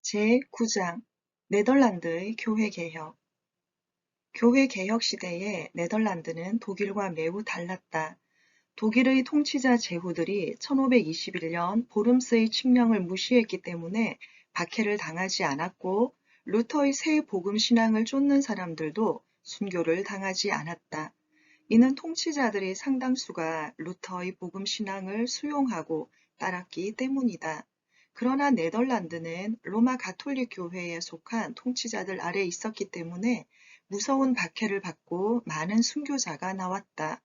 제9장 네덜란드의 교회개혁. 교회개혁 시대에 네덜란드는 독일과 매우 달랐다. 독일의 통치자 제후들이 1521년 보름스의 칙령을 무시했기 때문에 박해를 당하지 않았고, 루터의 새 복음 신앙을 쫓는 사람들도 순교를 당하지 않았다. 이는 통치자들의 상당수가 루터의 복음 신앙을 수용하고 따랐기 때문이다. 그러나 네덜란드는 로마 가톨릭 교회에 속한 통치자들 아래 있었기 때문에 무서운 박해를 받고 많은 순교자가 나왔다.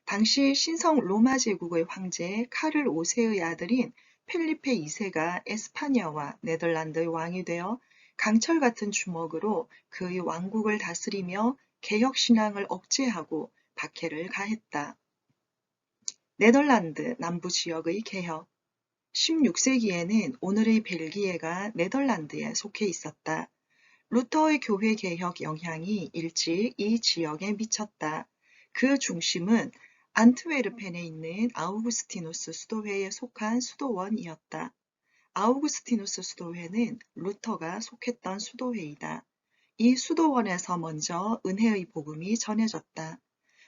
당시 신성 로마 제국의 황제 카를 5세의 아들인 펠리페 2세가 에스파냐와 네덜란드의 왕이 되어 강철 같은 주먹으로 그의 왕국을 다스리며 개혁 신앙을 억제하고 박해를 가했다. 네덜란드 남부 지역의 개혁. 16세기에는 오늘의 벨기에가 네덜란드에 속해 있었다. 루터의 교회 개혁 영향이 일찍 이 지역에 미쳤다. 그 중심은 안트웨르펜에 있는 아우구스티누스 수도회에 속한 수도원이었다. 아우구스티누스 수도회는 루터가 속했던 수도회이다. 이 수도원에서 먼저 은혜의 복음이 전해졌다.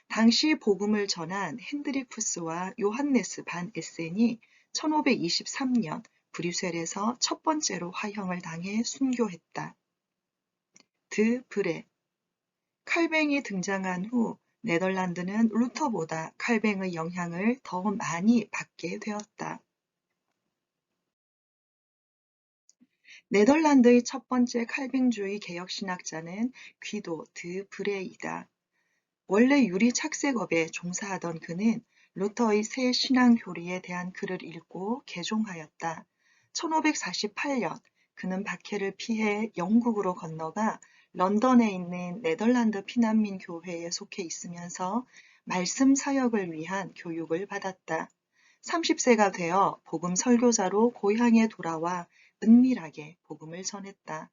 당시 복음을 전한 핸드리쿠스와 요한네스 반 에센이 1523년 브뤼셀에서 첫 번째로 화형을 당해 순교했다. 드 브레. 칼뱅이 등장한 후 네덜란드는 루터보다 칼뱅의 영향을 더 많이 받게 되었다. 네덜란드의 첫 번째 칼뱅주의 개혁신학자는 귀도 드 브레이다. 원래 유리 착색업에 종사하던 그는 루터의 새 신앙 교리에 대한 글을 읽고 개종하였다. 1548년 그는 박해를 피해 영국으로 건너가 런던에 있는 네덜란드 피난민 교회에 속해 있으면서 말씀 사역을 위한 교육을 받았다. 30세가 되어 복음 설교자로 고향에 돌아와 은밀하게 복음을 전했다.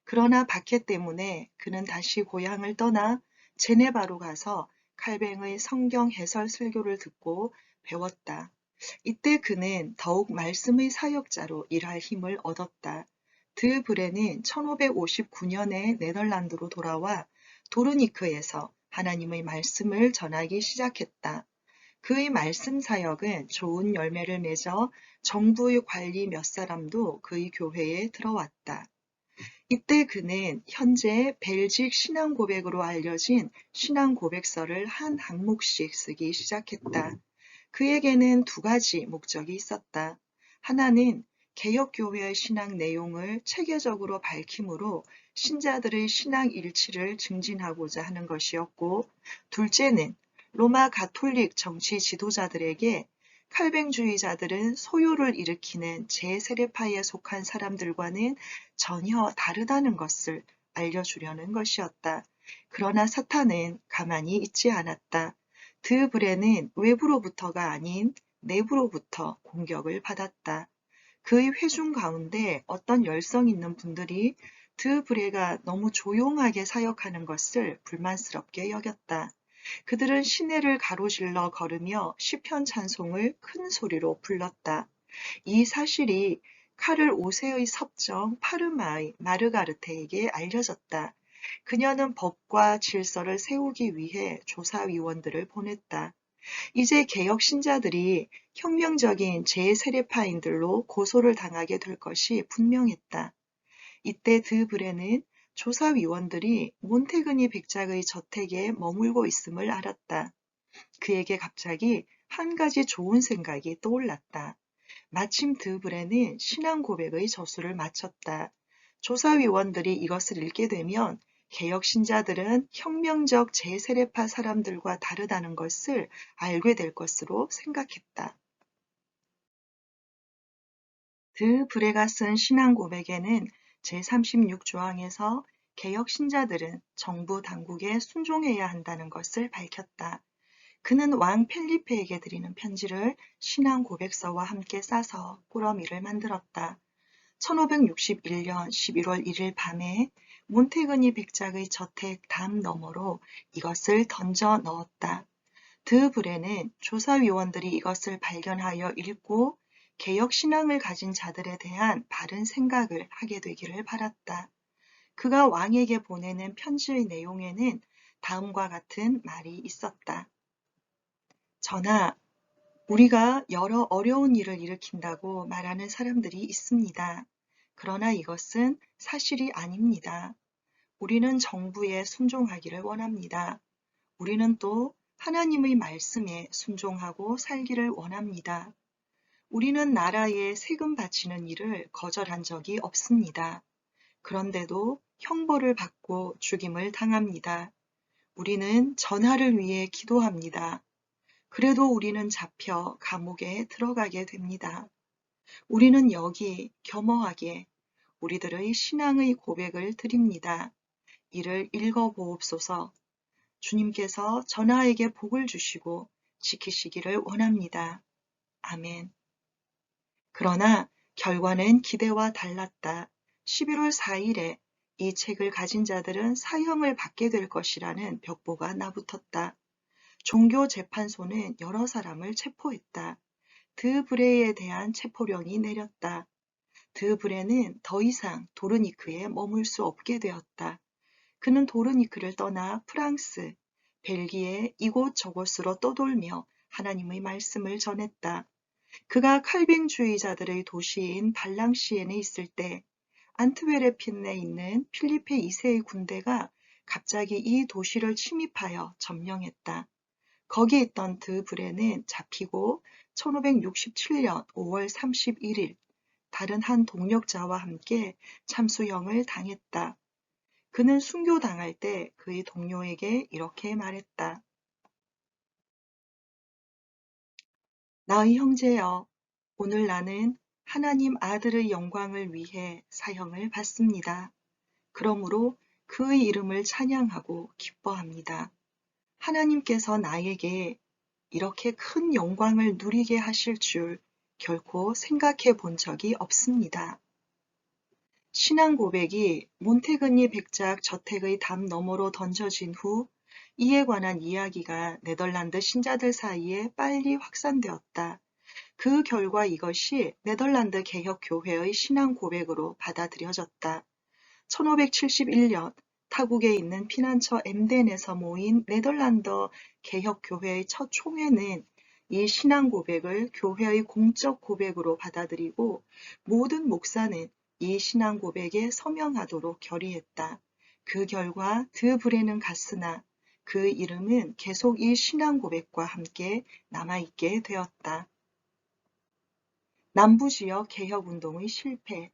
그러나 박해 때문에 그는 다시 고향을 떠나 제네바로 가서 칼뱅의 성경 해설 설교를 듣고 배웠다. 이때 그는 더욱 말씀의 사역자로 일할 힘을 얻었다. 드 브레는 1559년에 네덜란드로 돌아와 도르니크에서 하나님의 말씀을 전하기 시작했다. 그의 말씀 사역은 좋은 열매를 맺어 정부의 관리 몇 사람도 그의 교회에 들어왔다. 이때 그는 현재 벨직 신앙 고백으로 알려진 신앙 고백서를 한 항목씩 쓰기 시작했다. 그에게는 두 가지 목적이 있었다. 하나는 개혁교회의 신앙 내용을 체계적으로 밝힘으로 신자들의 신앙 일치를 증진하고자 하는 것이었고, 둘째는 로마 가톨릭 정치 지도자들에게 칼뱅주의자들은 소요를 일으키는 제세례파에 속한 사람들과는 전혀 다르다는 것을 알려주려는 것이었다. 그러나 사탄은 가만히 있지 않았다. 드 브레는 외부로부터가 아닌 내부로부터 공격을 받았다. 그의 회중 가운데 어떤 열성 있는 분들이 드 브레가 너무 조용하게 사역하는 것을 불만스럽게 여겼다. 그들은 시내를 가로질러 걸으며 시편 찬송을 큰 소리로 불렀다. 이 사실이 카를 5세의 섭정 파르마의 마르가르테에게 알려졌다. 그녀는 법과 질서를 세우기 위해 조사위원들을 보냈다. 이제 개혁 신자들이 혁명적인 제세례파인들로 고소를 당하게 될 것이 분명했다. 이때 드 브레는 조사위원들이 몬테그니 백작의 저택에 머물고 있음을 알았다. 그에게 갑자기 한 가지 좋은 생각이 떠올랐다. 마침 드 브레는 신앙 고백의 저수를 마쳤다. 조사위원들이 이것을 읽게 되면 개혁 신자들은 혁명적 제세례파 사람들과 다르다는 것을 알게 될 것으로 생각했다. 드 브레가 쓴 신앙 고백에는 제36조항에서 개혁 신자들은 정부 당국에 순종해야 한다는 것을 밝혔다. 그는 왕 펠리페에게 드리는 편지를 신앙 고백서와 함께 싸서 꾸러미를 만들었다. 1561년 11월 1일 밤에 몬테그니 백작의 저택 담 너머로 이것을 던져 넣었다. 드 브레는 조사위원들이 이것을 발견하여 읽고 개혁 신앙을 가진 자들에 대한 바른 생각을 하게 되기를 바랐다. 그가 왕에게 보내는 편지의 내용에는 다음과 같은 말이 있었다. 전하, 우리가 여러 어려운 일을 일으킨다고 말하는 사람들이 있습니다. 그러나 이것은 사실이 아닙니다. 우리는 정부에 순종하기를 원합니다. 우리는 또 하나님의 말씀에 순종하고 살기를 원합니다. 우리는 나라에 세금 바치는 일을 거절한 적이 없습니다. 그런데도 형벌을 받고 죽임을 당합니다. 우리는 전하를 위해 기도합니다. 그래도 우리는 잡혀 감옥에 들어가게 됩니다. 우리는 여기 겸허하게 우리들의 신앙의 고백을 드립니다. 이를 읽어보옵소서. 주님께서 전하에게 복을 주시고 지키시기를 원합니다. 아멘. 그러나 결과는 기대와 달랐다. 11월 4일에 이 책을 가진 자들은 사형을 받게 될 것이라는 벽보가 나붙었다. 종교재판소는 여러 사람을 체포했다. 드브레에 대한 체포령이 내렸다. 드브레는 더 이상 도르니크에 머물 수 없게 되었다. 그는 도르니크를 떠나 프랑스, 벨기에 이곳저곳으로 떠돌며 하나님의 말씀을 전했다. 그가 칼빈주의자들의 도시인 발랑시엔에 있을 때 안트웨르펜에 있는 필리페 2세의 군대가 갑자기 이 도시를 침입하여 점령했다. 거기 있던 드브레는 잡히고 1567년 5월 31일 다른 한 동력자와 함께 참수형을 당했다. 그는 순교당할 때 그의 동료에게 이렇게 말했다. 나의 형제여, 오늘 나는 하나님 아들의 영광을 위해 사형을 받습니다. 그러므로 그의 이름을 찬양하고 기뻐합니다. 하나님께서 나에게 이렇게 큰 영광을 누리게 하실 줄 결코 생각해 본 적이 없습니다. 신앙 고백이 몬테그니 백작 저택의 담 너머로 던져진 후 이에 관한 이야기가 네덜란드 신자들 사이에 빨리 확산되었다. 그 결과 이것이 네덜란드 개혁교회의 신앙 고백으로 받아들여졌다. 1571년 타국에 있는 피난처 엠덴에서 모인 네덜란드 개혁교회의 첫 총회는 이 신앙 고백을 교회의 공적 고백으로 받아들이고 모든 목사는 이 신앙 고백에 서명하도록 결의했다. 그 결과 드브레는 갔으나 그 이름은 계속 이 신앙 고백과 함께 남아있게 되었다. 남부지역 개혁운동의 실패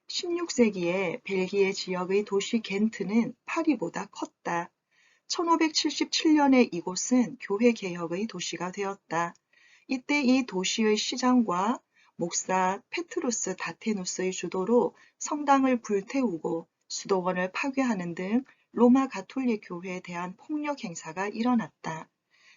16세기에 벨기에 지역의 도시 겐트는 파리보다 컸다. 1577년에 이곳은 교회 개혁의 도시가 되었다. 이때 이 도시의 시장과 목사 페트루스 다테누스의 주도로 성당을 불태우고 수도원을 파괴하는 등 로마 가톨릭 교회에 대한 폭력 행사가 일어났다.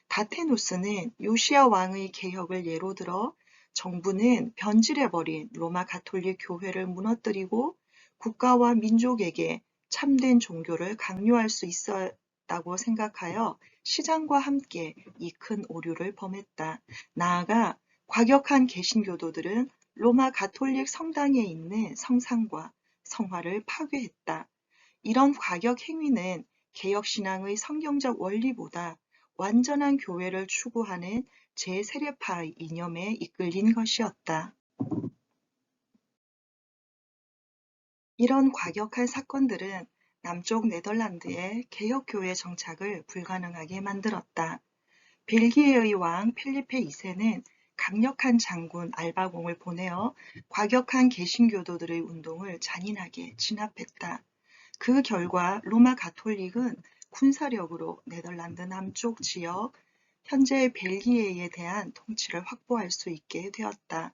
다테누스는 요시야 왕의 개혁을 예로 들어 정부는 변질해버린 로마 가톨릭 교회를 무너뜨리고 국가와 민족에게 참된 종교를 강요할 수 있었다고 생각하여 시장과 함께 이 큰 오류를 범했다. 나아가 과격한 개신교도들은 로마 가톨릭 성당에 있는 성상과 성화를 파괴했다. 이런 과격 행위는 개혁신앙의 성경적 원리보다 완전한 교회를 추구하는 제세례파의 이념에 이끌린 것이었다. 이런 과격한 사건들은 남쪽 네덜란드의 개혁교회 정착을 불가능하게 만들었다. 벨기에의 왕 필리페 2세는 강력한 장군 알바공을 보내어 과격한 개신교도들의 운동을 잔인하게 진압했다. 그 결과 로마 가톨릭은 군사력으로 네덜란드 남쪽 지역, 현재 벨기에에 대한 통치를 확보할 수 있게 되었다.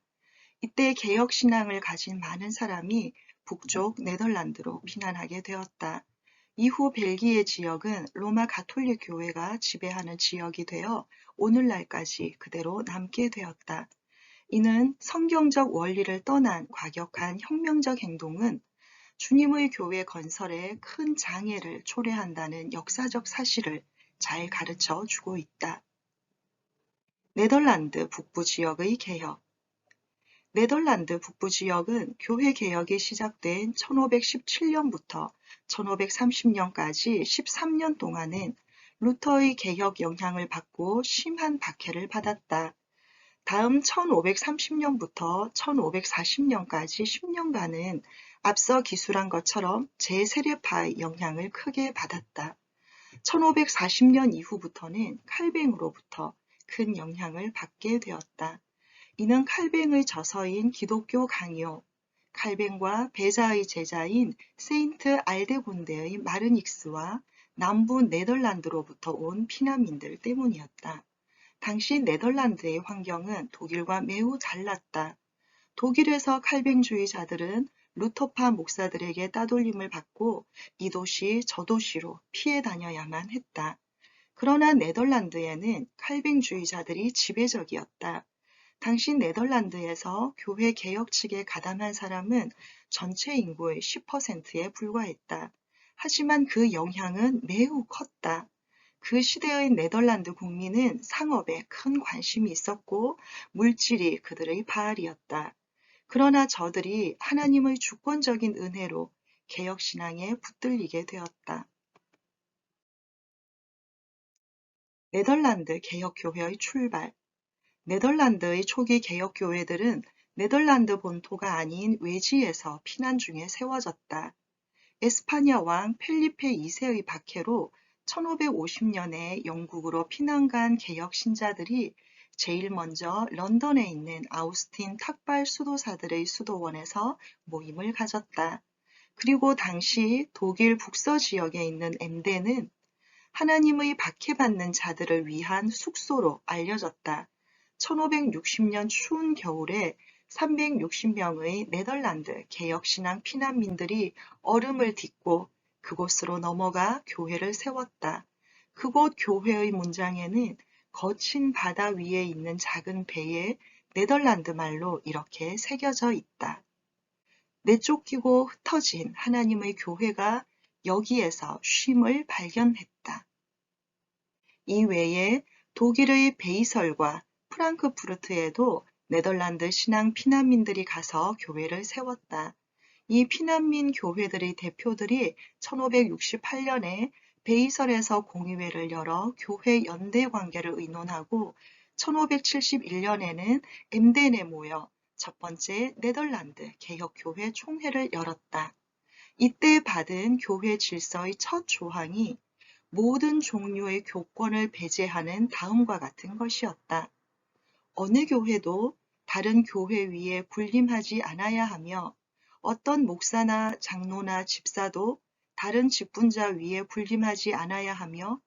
이때 개혁신앙을 가진 많은 사람이 북쪽 네덜란드로 피난하게 되었다. 이후 벨기에 지역은 로마 가톨릭 교회가 지배하는 지역이 되어 오늘날까지 그대로 남게 되었다. 이는 성경적 원리를 떠난 과격한 혁명적 행동은 주님의 교회 건설에 큰 장애를 초래한다는 역사적 사실을 잘 가르쳐 주고 있다. 네덜란드 북부 지역의 개혁 네덜란드 북부 지역은 교회 개혁이 시작된 1517년부터 1530년까지 13년 동안은 루터의 개혁 영향을 받고 심한 박해를 받았다. 다음 1530년부터 1540년까지 10년간은 앞서 기술한 것처럼 제세례파의 영향을 크게 받았다. 1540년 이후부터는 칼뱅으로부터 큰 영향을 받게 되었다. 이는 칼뱅의 저서인 기독교 강요, 칼뱅과 베자의 제자인 세인트 알데곤데의 마르닉스와 남부 네덜란드로부터 온 피난민들 때문이었다. 당시 네덜란드의 환경은 독일과 매우 달랐다. 독일에서 칼뱅주의자들은 루터파 목사들에게 따돌림을 받고 이 도시 저 도시로 피해 다녀야만 했다. 그러나 네덜란드에는 칼뱅주의자들이 지배적이었다. 당시 네덜란드에서 교회 개혁 측에 가담한 사람은 전체 인구의 10%에 불과했다. 하지만 그 영향은 매우 컸다. 그 시대의 네덜란드 국민은 상업에 큰 관심이 있었고 물질이 그들의 바알이었다. 그러나 저들이 하나님의 주권적인 은혜로 개혁신앙에 붙들리게 되었다. 네덜란드 개혁교회의 출발. 네덜란드의 초기 개혁교회들은 네덜란드 본토가 아닌 외지에서 피난 중에 세워졌다. 에스파냐 왕 펠리페 2세의 박해로 1550년에 영국으로 피난 간 개혁 신자들이 제일 먼저 런던에 있는 아우스틴 탁발 수도사들의 수도원에서 모임을 가졌다. 그리고 당시 독일 북서 지역에 있는 엠덴은 하나님의 박해받는 자들을 위한 숙소로 알려졌다. 1560년 추운 겨울에 360명의 네덜란드 개혁신앙 피난민들이 얼음을 딛고 그곳으로 넘어가 교회를 세웠다. 그곳 교회의 문장에는 거친 바다 위에 있는 작은 배에 네덜란드 말로 이렇게 새겨져 있다. 내쫓기고 흩어진 하나님의 교회가 여기에서 쉼을 발견했다. 이외에 독일의 베이설과 프랑크푸르트에도 네덜란드 신앙 피난민들이 가서 교회를 세웠다. 이 피난민 교회들의 대표들이 1568년에 베이설에서 공의회를 열어 교회 연대 관계를 의논하고 1571년에는 엠덴에 모여 첫 번째 네덜란드 개혁교회 총회를 열었다. 이때 받은 교회 질서의 첫 조항이 모든 종류의 교권을 배제하는 다음과 같은 것이었다. 어느 교회도 다른 교회 위에 군림하지 않아야 하며 어떤 목사나 장로나 집사도 다른 직분자 위에 군림하지 않아야 하며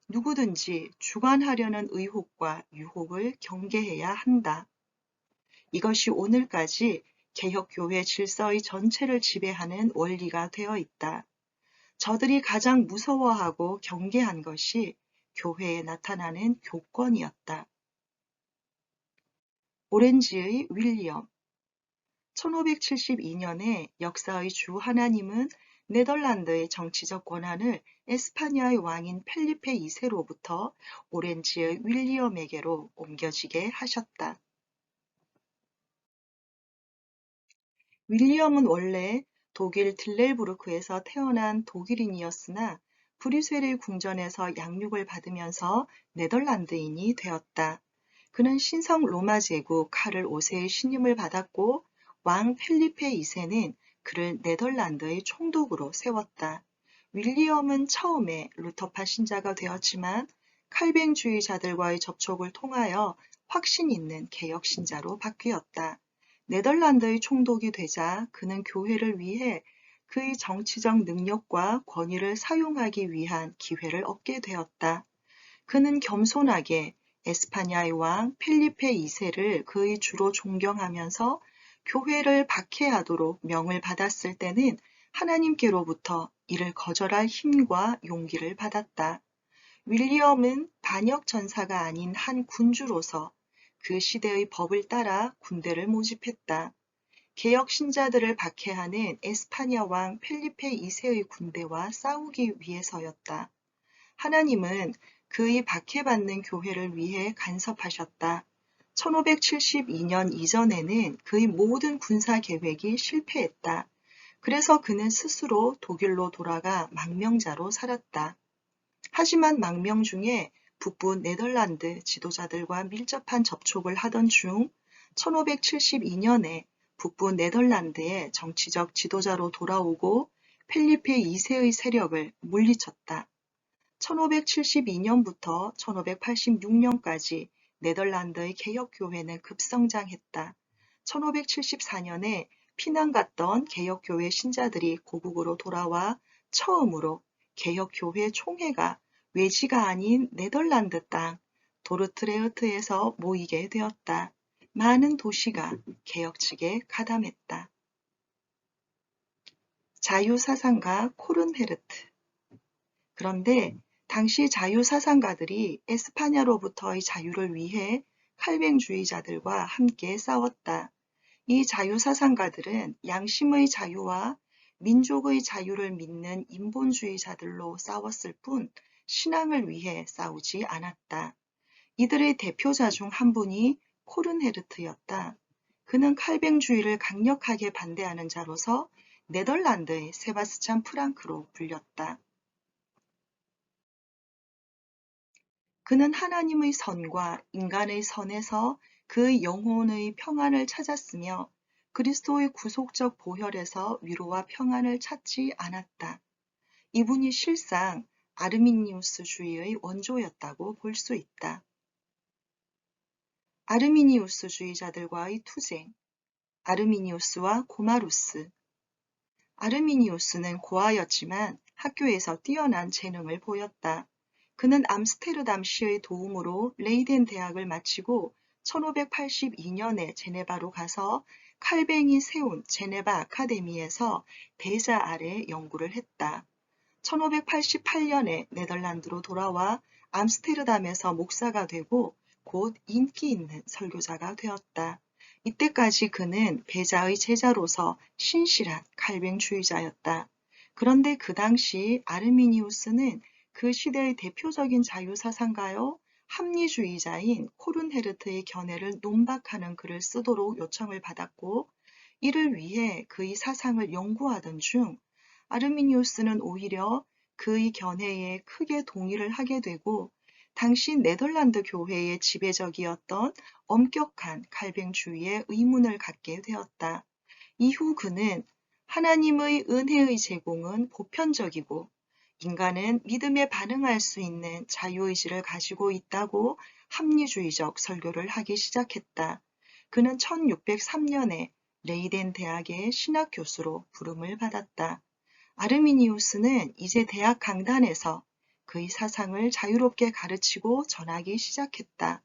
누구든지 주관하려는 의혹과 유혹을 경계해야 한다. 이것이 오늘까지 개혁교회 질서의 전체를 지배하는 원리가 되어 있다. 저들이 가장 무서워하고 경계한 것이 교회에 나타나는 교권이었다. 오렌지의 윌리엄 1572년에 역사의 주 하나님은 네덜란드의 정치적 권한을 에스파냐의 왕인 펠리페 2세로부터 오렌지의 윌리엄에게로 옮겨지게 하셨다. 윌리엄은 원래 독일 딜렐부르크에서 태어난 독일인이었으나 브뤼셀의 궁전에서 양육을 받으면서 네덜란드인이 되었다. 그는 신성 로마 제국 카를 5세의 신임을 받았고 왕 펠리페 2세는 그를 네덜란드의 총독으로 세웠다. 윌리엄은 처음에 루터파 신자가 되었지만 칼뱅주의자들과의 접촉을 통하여 확신 있는 개혁 신자로 바뀌었다. 네덜란드의 총독이 되자 그는 교회를 위해 그의 정치적 능력과 권위를 사용하기 위한 기회를 얻게 되었다. 그는 겸손하게 에스파냐의 왕 펠리페 2세를 그의 주로 존경하면서 교회를 박해하도록 명을 받았을 때는 하나님께로부터 이를 거절할 힘과 용기를 받았다. 윌리엄은 반역 전사가 아닌 한 군주로서 그 시대의 법을 따라 군대를 모집했다. 개혁 신자들을 박해하는 에스파냐 왕 펠리페 2세의 군대와 싸우기 위해서였다. 하나님은 그의 박해받는 교회를 위해 간섭하셨다. 1572년 이전에는 그의 모든 군사 계획이 실패했다. 그래서 그는 스스로 독일로 돌아가 망명자로 살았다. 하지만 망명 중에 북부 네덜란드 지도자들과 밀접한 접촉을 하던 중 1572년에 북부 네덜란드의 정치적 지도자로 돌아오고 펠리페 2세의 세력을 물리쳤다. 1572년부터 1586년까지 네덜란드의 개혁교회는 급성장했다. 1574년에 피난 갔던 개혁교회 신자들이 고국으로 돌아와 처음으로 개혁교회 총회가 외지가 아닌 네덜란드 땅 도르트레흐트에서 모이게 되었다. 많은 도시가 개혁 측에 가담했다. 자유사상가 코른헤르트. 그런데 당시 자유사상가들이 에스파냐로부터의 자유를 위해 칼뱅주의자들과 함께 싸웠다. 이 자유사상가들은 양심의 자유와 민족의 자유를 믿는 인본주의자들로 싸웠을 뿐 신앙을 위해 싸우지 않았다. 이들의 대표자 중 한 분이 코른헤르트였다. 그는 칼뱅주의를 강력하게 반대하는 자로서 네덜란드의 세바스찬 프랑크로 불렸다. 그는 하나님의 선과 인간의 선에서 그 영혼의 평안을 찾았으며 그리스도의 구속적 보혈에서 위로와 평안을 찾지 않았다. 이분이 실상 아르미니우스주의의 원조였다고 볼 수 있다. 아르미니우스주의자들과의 투쟁, 아르미니우스와 고마루스. 아르미니우스는 고아였지만 학교에서 뛰어난 재능을 보였다. 그는 암스테르담시의 도움으로 레이덴 대학을 마치고 1582년에 제네바로 가서 칼뱅이 세운 제네바 아카데미에서 대자 아래 연구를 했다. 1588년에 네덜란드로 돌아와 암스테르담에서 목사가 되고 곧 인기 있는 설교자가 되었다. 이때까지 그는 배자의 제자로서 신실한 칼뱅주의자였다. 그런데 그 당시 아르미니우스는 그 시대의 대표적인 자유사상가요, 합리주의자인 코른헤르트의 견해를 논박하는 글을 쓰도록 요청을 받았고, 이를 위해 그의 사상을 연구하던 중 아르미니우스는 오히려 그의 견해에 크게 동의를 하게 되고, 당시 네덜란드 교회의 지배적이었던 엄격한 칼뱅주의에 의문을 갖게 되었다. 이후 그는 하나님의 은혜의 제공은 보편적이고 인간은 믿음에 반응할 수 있는 자유의지를 가지고 있다고 합리주의적 설교를 하기 시작했다. 그는 1603년에 레이덴 대학의 신학 교수로 부름을 받았다. 아르미니우스는 이제 대학 강단에서 그의 사상을 자유롭게 가르치고 전하기 시작했다.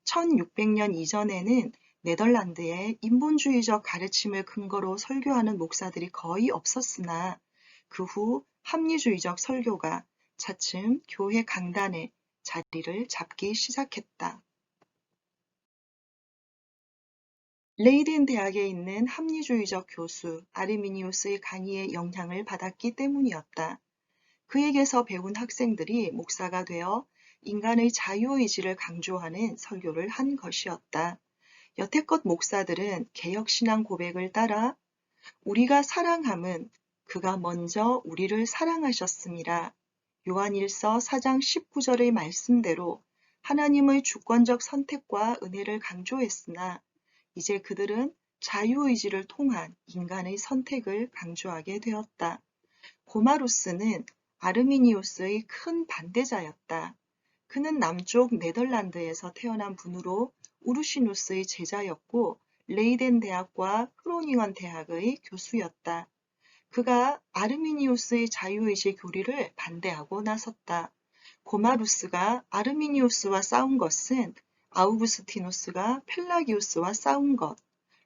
1600년 이전에는 네덜란드에 인본주의적 가르침을 근거로 설교하는 목사들이 거의 없었으나 그 후 합리주의적 설교가 차츰 교회 강단에 자리를 잡기 시작했다. 레이덴 대학에 있는 합리주의적 교수 아르미니우스의 강의에 영향을 받았기 때문이었다. 그에게서 배운 학생들이 목사가 되어 인간의 자유의지를 강조하는 설교를 한 것이었다. 여태껏 목사들은 개혁신앙 고백을 따라 우리가 사랑함은 그가 먼저 우리를 사랑하셨습니다. 요한일서 4장 19절의 말씀대로 하나님의 주권적 선택과 은혜를 강조했으나 이제 그들은 자유의지를 통한 인간의 선택을 강조하게 되었다. 고마루스는 아르미니우스의 큰 반대자였다. 그는 남쪽 네덜란드에서 태어난 분으로 우르시누스의 제자였고 레이덴 대학과 크로닝언 대학의 교수였다. 그가 아르미니우스의 자유의지 교리를 반대하고 나섰다. 고마루스가 아르미니우스와 싸운 것은 아우구스티누스가 펠라기우스와 싸운 것,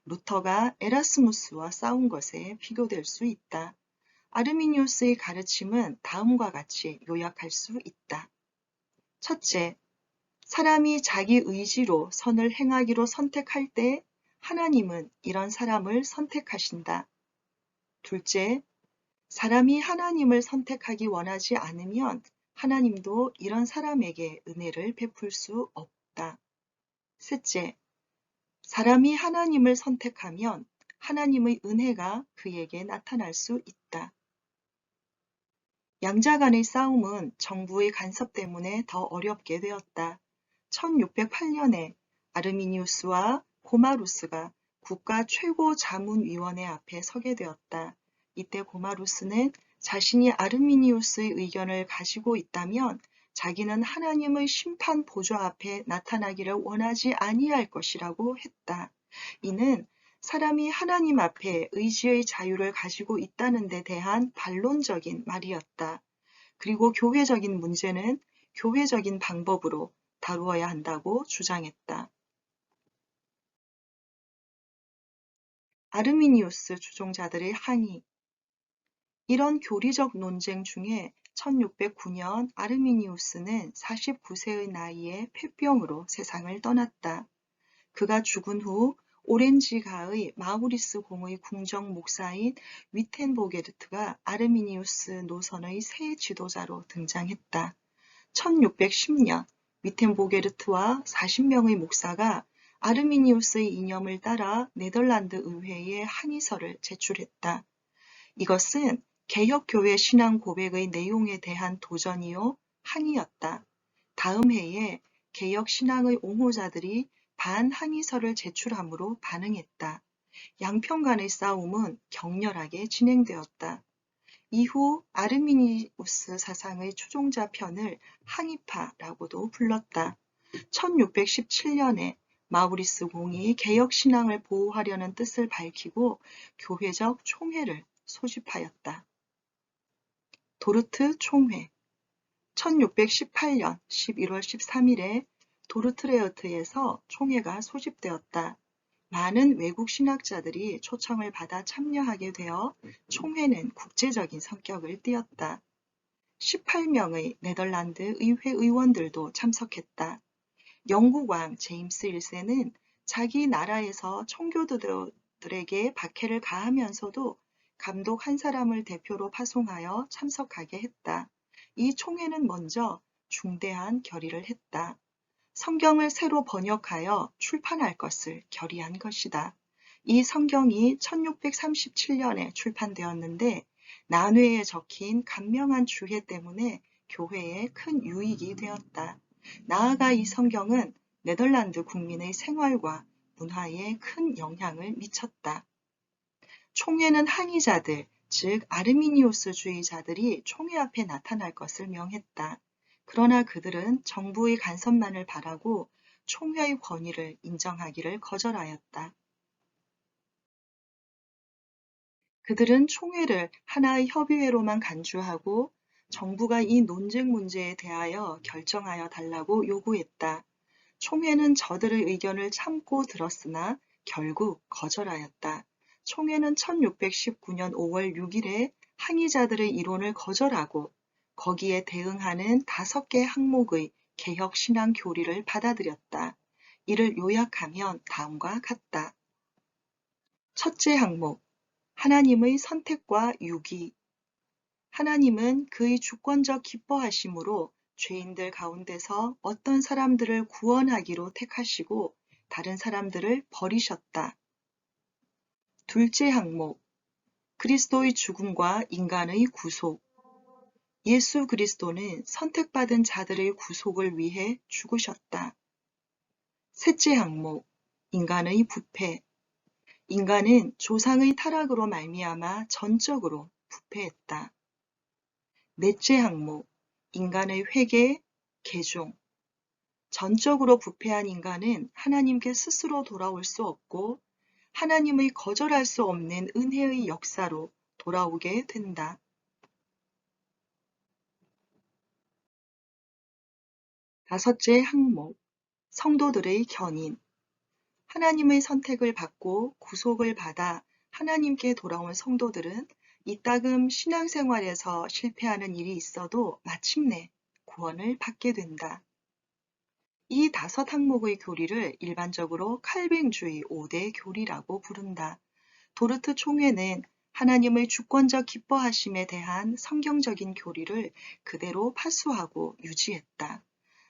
루터가 에라스무스와 싸운 것에 비교될 수 있다. 아르미니우스의 가르침은 다음과 같이 요약할 수 있다. 첫째, 사람이 자기 의지로 선을 행하기로 선택할 때 하나님은 이런 사람을 선택하신다. 둘째, 사람이 하나님을 선택하기 원하지 않으면 하나님도 이런 사람에게 은혜를 베풀 수 없다. 셋째, 사람이 하나님을 선택하면 하나님의 은혜가 그에게 나타날 수 있다. 양자 간의 싸움은 정부의 간섭 때문에 더 어렵게 되었다. 1608년에 아르미니우스와 고마루스가 국가 최고 자문위원회 앞에 서게 되었다. 이때 고마루스는 자신이 아르미니우스의 의견을 가지고 있다면 자기는 하나님의 심판 보좌 앞에 나타나기를 원하지 아니할 것이라고 했다. 이는 사람이 하나님 앞에 의지의 자유를 가지고 있다는 데 대한 반론적인 말이었다. 그리고 교회적인 문제는 교회적인 방법으로 다루어야 한다고 주장했다. 아르미니우스 주종자들의 항의. 이런 교리적 논쟁 중에 1609년 아르미니우스는 49세의 나이에 폐병으로 세상을 떠났다. 그가 죽은 후 오렌지가의 마우리스 공의 궁정 목사인 위텐보게르트가 아르미니우스 노선의 새 지도자로 등장했다. 1610년 위텐보게르트와 40명의 목사가 아르미니우스의 이념을 따라 네덜란드 의회에 항의서를 제출했다. 이것은 개혁교회 신앙 고백의 내용에 대한 도전이요 항의였다. 다음 해에 개혁 신앙의 옹호자들이 반항의서를 제출함으로 반응했다. 양편 간의 싸움은 격렬하게 진행되었다. 이후 아르미니우스 사상의 추종자 편을 항의파라고도 불렀다. 1617년에 마우리스 공이 개혁 신앙을 보호하려는 뜻을 밝히고 교회적 총회를 소집하였다. 도르트 총회 1618년 11월 13일에 도르트레어트에서 총회가 소집되었다. 많은 외국 신학자들이 초청을 받아 참여하게 되어 총회는 국제적인 성격을 띠었다. 18명의 네덜란드 의회 의원들도 참석했다. 영국 왕 제임스 1세는 자기 나라에서 청교도들에게 박해를 가하면서도 감독 한 사람을 대표로 파송하여 참석하게 했다. 이 총회는 먼저 중대한 결의를 했다. 성경을 새로 번역하여 출판할 것을 결의한 것이다. 이 성경이 1637년에 출판되었는데 난회에 적힌 간명한 주해 때문에 교회에 큰 유익이 되었다. 나아가 이 성경은 네덜란드 국민의 생활과 문화에 큰 영향을 미쳤다. 총회는 항의자들, 즉 아르미니우스주의자들이 총회 앞에 나타날 것을 명했다. 그러나 그들은 정부의 간섭만을 바라고 총회의 권위를 인정하기를 거절하였다. 그들은 총회를 하나의 협의회로만 간주하고 정부가 이 논쟁 문제에 대하여 결정하여 달라고 요구했다. 총회는 저들의 의견을 참고 들었으나 결국 거절하였다. 총회는 1619년 5월 6일에 항의자들의 이론을 거절하고 거기에 대응하는 5개 항목의 개혁 신앙 교리를 받아들였다. 이를 요약하면 다음과 같다. 첫째 항목, 하나님의 선택과 유기. 하나님은 그의 주권적 기뻐하심으로 죄인들 가운데서 어떤 사람들을 구원하기로 택하시고 다른 사람들을 버리셨다. 둘째 항목, 그리스도의 죽음과 인간의 구속. 예수 그리스도는 선택받은 자들의 구속을 위해 죽으셨다. 셋째 항목, 인간의 부패. 인간은 조상의 타락으로 말미암아 전적으로 부패했다. 넷째 항목, 인간의 회개, 개종. 전적으로 부패한 인간은 하나님께 스스로 돌아올 수 없고 하나님의 거절할 수 없는 은혜의 역사로 돌아오게 된다. 다섯째 항목, 성도들의 견인. 하나님의 선택을 받고 구속을 받아 하나님께 돌아온 성도들은 이따금 신앙생활에서 실패하는 일이 있어도 마침내 구원을 받게 된다. 이 5항목의 교리를 일반적으로 칼뱅주의 5대 교리라고 부른다. 도르트 총회는 하나님의 주권적 기뻐하심에 대한 성경적인 교리를 그대로 파수하고 유지했다.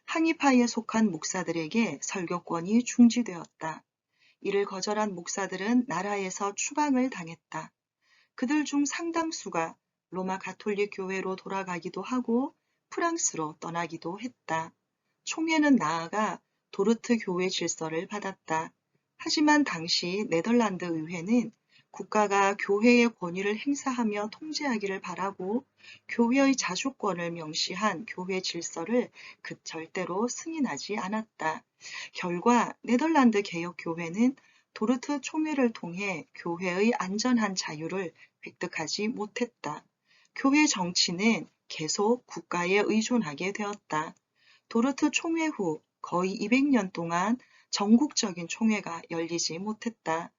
항의파에 속한 목사들에게 설교권이 중지되었다. 이를 거절한 목사들은 나라에서 추방을 당했다. 그들 중 상당수가 로마 가톨릭 교회로 돌아가기도 하고 프랑스로 떠나기도 했다. 총회는 나아가 도르트 교회 질서를 받았다. 하지만 당시 네덜란드 의회는 국가가 교회의 권위를 행사하며 통제하기를 바라고 교회의 자주권을 명시한 교회 질서를 절대로 승인하지 않았다. 결과 네덜란드 개혁교회는 도르트 총회를 통해 교회의 안전한 자유를 획득하지 못했다. 교회 정치는 계속 국가에 의존하게 되었다. 도르트 총회 후 거의 200년 동안 전국적인 총회가 열리지 못했다.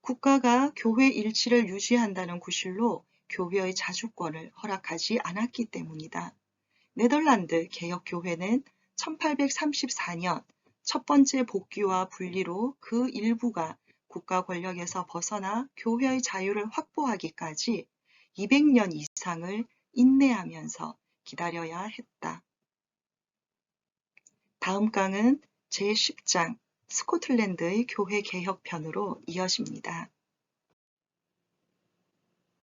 국가가 교회 일치를 유지한다는 구실로 교회의 자주권을 허락하지 않았기 때문이다. 네덜란드 개혁교회는 1834년 첫 번째 복귀와 분리로 그 일부가 국가 권력에서 벗어나 교회의 자유를 확보하기까지 200년 이상을 인내하면서 기다려야 했다. 다음 강은 제10장 스코틀랜드의 교회 개혁편으로 이어집니다.